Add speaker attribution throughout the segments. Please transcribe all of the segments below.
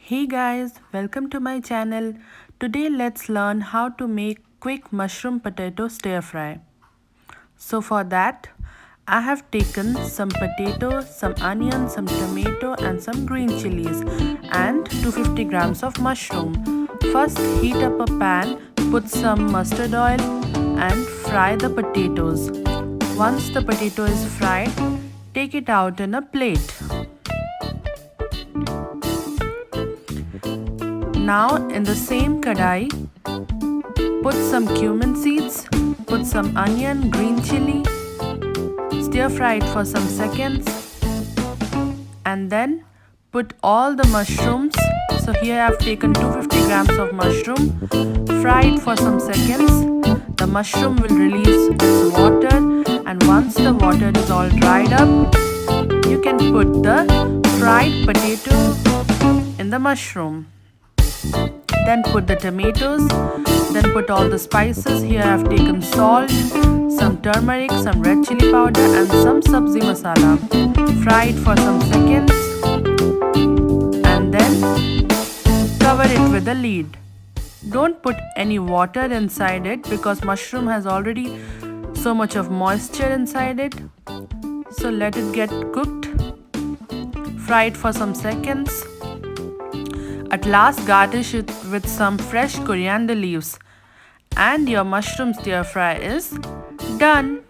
Speaker 1: Hey guys, welcome to my channel. Today let's learn how to make quick mushroom potato stir fry. So for that, I have taken some potato, some onion, some tomato and some green chilies and 250 grams of mushroom. First heat up a pan, put some mustard oil and fry the potatoes. Once the potato is fried, take it out in a plate. Now in the same kadai, put some cumin seeds, put some onion, green chili, stir fry it for some seconds and then put all the mushrooms. So here I have taken 250 grams of mushroom, fry it for some seconds. The mushroom will release its water and once the water is all dried up, you can put the fried potato in the mushroom. Then put the tomatoes, then put all the spices. Here I have taken salt, some turmeric, some red chili powder and some sabzi masala. Fry it for some seconds and then cover it with a lid. Don't put any water inside it because mushroom has already so much of moisture inside it. So let it get cooked. Fry it for some seconds. At last, garnish it with some fresh coriander leaves and your mushroom stir fry is done.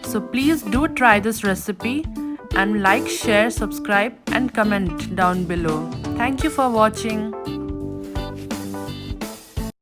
Speaker 1: So please do try this recipe and like, share, subscribe and comment down below. Thank you for watching.